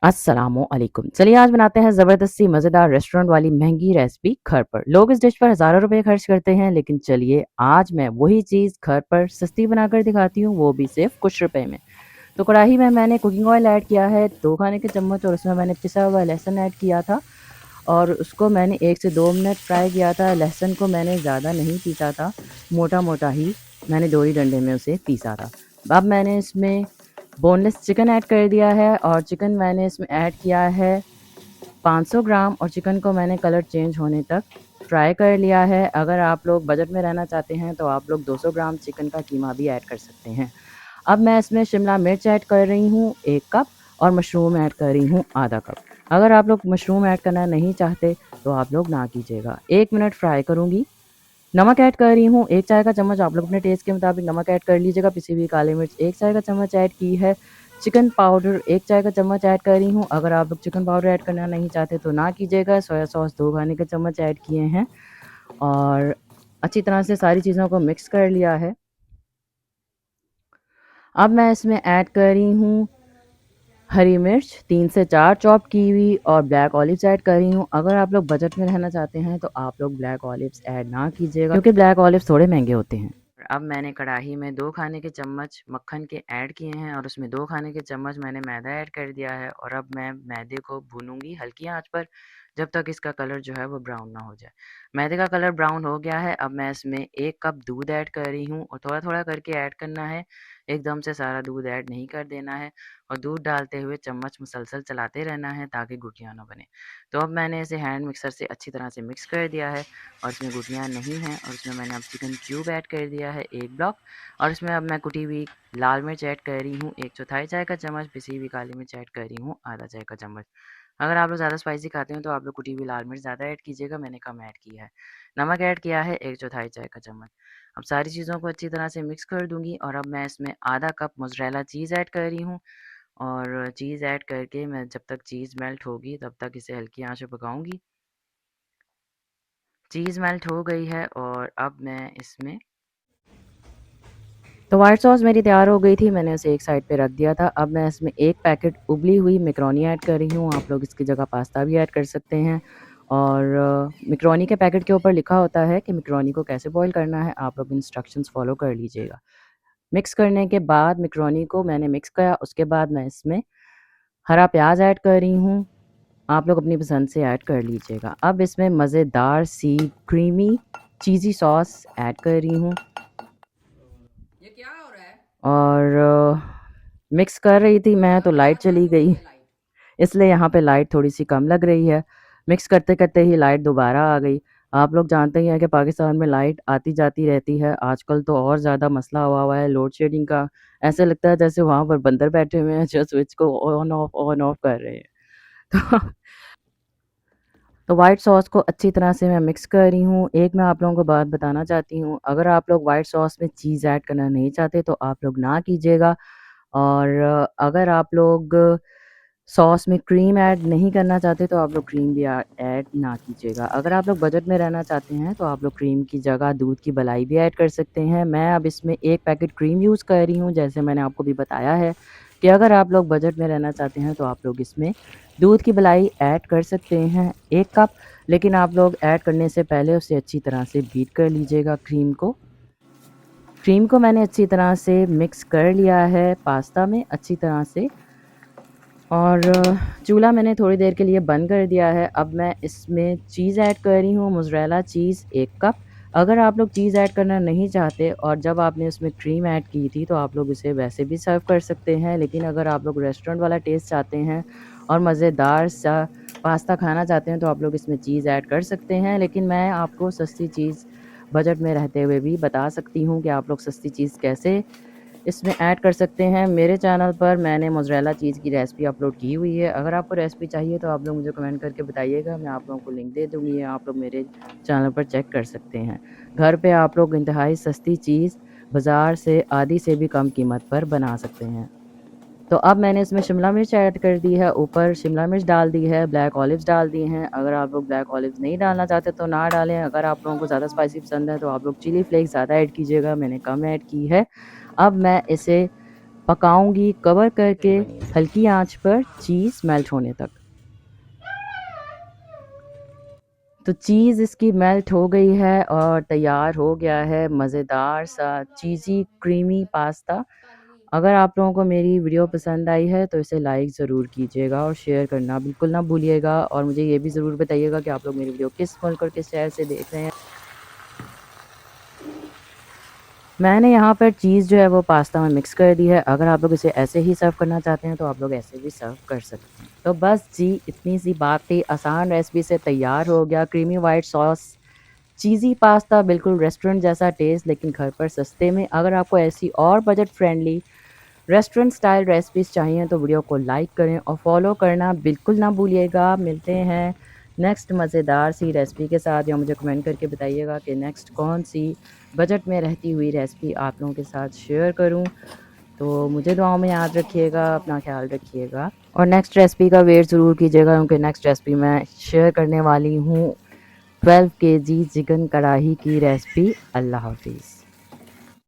अस्सलामुअलैकुम। चलिए आज बनाते हैं ज़बरदस्ती मज़ेदार रेस्टोरेंट वाली महँगी रेसिपी घर पर। लोग इस डिश पर हज़ारों रुपए खर्च करते हैं, लेकिन चलिए आज मैं वही चीज़ घर पर सस्ती बनाकर दिखाती हूँ, वो भी सिर्फ़ कुछ रुपए में। तो कढ़ाई में मैंने कुकिंग ऑयल ऐड किया है 2 खाने के चम्मच और उसमें मैंने पिसा हुआ लहसुन ऐड किया था और उसको मैंने 1 से 2 मिनट फ्राई किया था। लहसुन को मैंने ज़्यादा नहीं पीसा था, मोटा-मोटा ही मैंने दोरी डंडे में उसे पीसा था। अब मैंने इसमें बोनलेस चिकन ऐड कर दिया है और चिकन मैंने इसमें ऐड किया है 500 ग्राम और चिकन को मैंने कलर चेंज होने तक फ्राई कर लिया है। अगर आप लोग बजट में रहना चाहते हैं तो आप लोग 200 ग्राम चिकन का कीमा भी ऐड कर सकते हैं। अब मैं इसमें शिमला मिर्च ऐड कर रही हूँ 1 कप और मशरूम ऐड कर रही हूँ आधा कप। अगर आप लोग मशरूम ऐड करना नहीं चाहते तो आप लोग ना कीजिएगा। 1 मिनट फ्राई करूँगी। नमक ऐड कर रही हूँ 1 चाय का चम्मच, आप लोग अपने टेस्ट के मुताबिक नमक ऐड कर लीजिएगा। पिसी हुई काली मिर्च 1 चाय का चम्मच ऐड की है। चिकन पाउडर 1 चाय का चम्मच ऐड कर रही हूँ। अगर आप लोग चिकन पाउडर ऐड करना नहीं चाहते तो ना कीजिएगा। सोया सॉस 2 खाने के चम्मच ऐड किए हैं और अच्छी तरह से सारी चीज़ों को मिक्स कर लिया है। अब मैं इसमें ऐड कर रही हूँ हरी मिर्च 3 से 4 चॉप की हुई और ब्लैक ऑलिव्स ऐड कर रही हूँ। अगर आप लोग बजट में रहना चाहते हैं तो आप लोग ब्लैक ऑलिव्स ऐड ना कीजिएगा, क्योंकि ब्लैक ऑलिव्स थोड़े महंगे होते हैं। अब मैंने कढ़ाई में 2 खाने के चम्मच मक्खन के ऐड किए हैं और उसमें 2 खाने के चम्मच मैंने मैदा ऐड कर दिया है और अब मैं मैदे को भूनूंगी हल्की आंच पर जब तक इसका कलर जो है वो ब्राउन ना हो जाए। मैदे का कलर ब्राउन हो गया है। अब मैं इसमें 1 कप दूध ऐड कर रही हूँ और थोड़ा-थोड़ा करके ऐड करना है, एकदम से सारा दूध ऐड नहीं कर देना है और दूध डालते हुए चम्मच मुसलसल चलाते रहना है ताकि गुठलियाँ ना बने। तो अब मैंने इसे हैंड मिक्सर से अच्छी तरह से मिक्स कर दिया है और इसमें गुठलियाँ नहीं हैं और इसमें मैंने अब चिकन क्यूब ऐड कर दिया है 1 ब्लॉक और इसमें अब मैं कुटी हुई लाल मिर्च ऐड कर रही हूँ 1/4 चाय का चम्मच, पिसी हुई काली मिर्च ऐड कर रही हूँ आधा चाय का चम्मच। अगर आप लोग ज़्यादा स्पाइसी खाते हैं तो आप लोग कुटी हुई लाल मिर्च ज़्यादा ऐड कीजिएगा, मैंने कम ऐड की है। नमक ऐड किया है 1/4 चाय का चम्मच। अब सारी चीज़ों को अच्छी तरह से मिक्स कर दूँगी और अब मैं इसमें आधा कप मोज़रेला चीज़ ऐड कर रही हूँ और चीज़ ऐड करके मैं जब तक चीज़ मेल्ट होगी तब तक इसे हल्की आंच पे पकाऊँगी। चीज़ मेल्ट हो गई है और अब मैं इसमें तो व्हाइट सॉस मेरी तैयार हो गई थी, मैंने उसे एक साइड पे रख दिया था। अब मैं इसमें 1 पैकेट उबली हुई मैकरोनी ऐड कर रही हूँ, आप लोग इसकी जगह पास्ता भी ऐड कर सकते हैं और मैकरोनी के पैकेट के ऊपर लिखा होता है कि मैकरोनी को कैसे बॉयल करना है, आप लोग इंस्ट्रक्शंस फ़ॉलो कर लीजिएगा। मिक्स करने के बाद मैकरोनी को मैंने मिक्स किया, उसके बाद मैं इसमें हरा प्याज़ ऐड कर रही हूँ, आप लोग अपनी पसंद से ऐड कर लीजिएगा। अब इसमें मज़ेदार सी क्रीमी चीज़ी सॉस ऐड कर रही हूँ ये क्या हो रहा है? और मिक्स कर रही थी मैं तो यहाँ पे लाइट क्या कर चली रही गई, है लाइट? इसलिए यहाँ पे लाइट थोड़ी-सी कम लग रही है। मिक्स करते-करते ही लाइट दोबारा आ गई। आप लोग जानते ही हैं कि पाकिस्तान में लाइट आती-जाती रहती है। आजकल तो और ज़्यादा मसला हुआ हुआ है लोड शेडिंग का। ऐसे लगता है जैसे वहाँ पर बंदर बैठे हुए हैं जो स्विच को ऑन ऑफ कर रहे हैं। तो तो व्हाइट सॉस को अच्छी तरह से मैं मिक्स कर रही हूँ। एक मैं आप लोगों को बात बताना चाहती हूँ, अगर आप लोग व्हाइट सॉस में चीज़ ऐड करना नहीं चाहते तो आप लोग ना कीजिएगा और अगर आप लोग सॉस में क्रीम ऐड नहीं करना चाहते तो आप लोग क्रीम भी ऐड ना कीजिएगा। अगर आप लोग बजट में रहना चाहते हैं तो आप लोग क्रीम की जगह दूध की मलाई भी ऐड कर सकते हैं। मैं अब इसमें 1 पैकेट क्रीम यूज़ कर रही हूँ, जैसे मैंने आपको भी बताया है कि अगर आप लोग बजट में रहना चाहते हैं तो आप लोग इसमें दूध की मलाई ऐड कर सकते हैं 1 कप, लेकिन आप लोग ऐड करने से पहले उसे अच्छी तरह से बीट कर लीजिएगा क्रीम को। क्रीम को मैंने अच्छी तरह से मिक्स कर लिया है पास्ता में अच्छी तरह से और चूल्हा मैंने थोड़ी देर के लिए बंद कर दिया है। अब मैं इसमें चीज़ ऐड कर रही हूँ, मोज़रेला चीज़ 1 कप। अगर आप लोग चीज़ ऐड करना नहीं चाहते और जब आपने उसमें क्रीम ऐड की थी, तो आप लोग इसे वैसे भी सर्व कर सकते हैं। लेकिन अगर आप लोग रेस्टोरेंट वाला टेस्ट चाहते हैं और मज़ेदार सा पास्ता खाना चाहते हैं, तो आप लोग इसमें चीज़ ऐड कर सकते हैं। लेकिन मैं आपको सस्ती चीज़ बजट में रहते हुए भी बता सकती हूँ कि आप लोग सस्ती चीज़ कैसे इसमें ऐड कर सकते हैं। मेरे चैनल पर मैंने मोज़रेला चीज़ की रेसिपी अपलोड की हुई है। अगर आपको रेसिपी चाहिए तो आप लोग मुझे कमेंट करके बताइएगा, मैं आप लोगों को लिंक दे दूँगी या आप लोग मेरे चैनल पर चेक कर सकते हैं। घर पे आप लोग इंतहाई सस्ती चीज़ बाज़ार से आधी से भी कम कीमत पर बना सकते हैं। तो अब मैंने इसमें शिमला मिर्च ऐड कर दी है, ऊपर शिमला मिर्च डाल दी है, ब्लैक ऑलिव्स डाल दिए हैं। अगर आप लोग ब्लैक ऑलिव्स नहीं डालना चाहते तो ना डालें। अगर आप लोगों को ज़्यादा स्पाइसी पसंद है तो आप लोग चिली फ्लेक्स ज़्यादा ऐड कीजिएगा, मैंने कम ऐड की है। अब मैं इसे पकाऊंगी कवर करके हल्की आंच पर चीज़ मेल्ट होने तक। तो चीज़ इसकी मेल्ट हो गई है और तैयार हो गया है मज़ेदार सा चीज़ी क्रीमी पास्ता। अगर आप लोगों को मेरी वीडियो पसंद आई है तो इसे लाइक ज़रूर कीजिएगा और शेयर करना बिल्कुल ना भूलिएगा, और मुझे ये भी ज़रूर बताइएगा कि आप लोग मेरी वीडियो किस मुल्क और किस शहर से देख रहे हैं। मैंने यहाँ पर चीज़ जो है वो पास्ता में मिक्स कर दी है। अगर आप लोग इसे ऐसे ही सर्व करना चाहते हैं तो आप लोग ऐसे भी सर्व कर सकते हैं। तो बस जी, इतनी सी बात थी। आसान रेसिपी से तैयार हो गया क्रीमी वाइट सॉस चीज़ी पास्ता, बिल्कुल रेस्टोरेंट जैसा टेस्ट लेकिन घर पर सस्ते में। अगर आपको ऐसी और budget friendly restaurant style recipes चाहिए तो वीडियो को लाइक करें और फॉलो करना बिल्कुल ना भूलिएगा। मिलते हैं नेक्स्ट मज़ेदार सी रेसिपी के साथ, या मुझे कमेंट करके बताइएगा कि नेक्स्ट कौन सी बजट में रहती हुई रेसिपी आप लोगों के साथ शेयर करूं। तो मुझे दुआओं में याद रखिएगा, अपना ख्याल रखिएगा और नेक्स्ट रेसिपी का वेट ज़रूर कीजिएगा, क्योंकि नेक्स्ट रेसिपी मैं शेयर करने वाली हूँ 12 केजी चिकन कढ़ाई की रेसिपी। अल्लाह हाफिज़।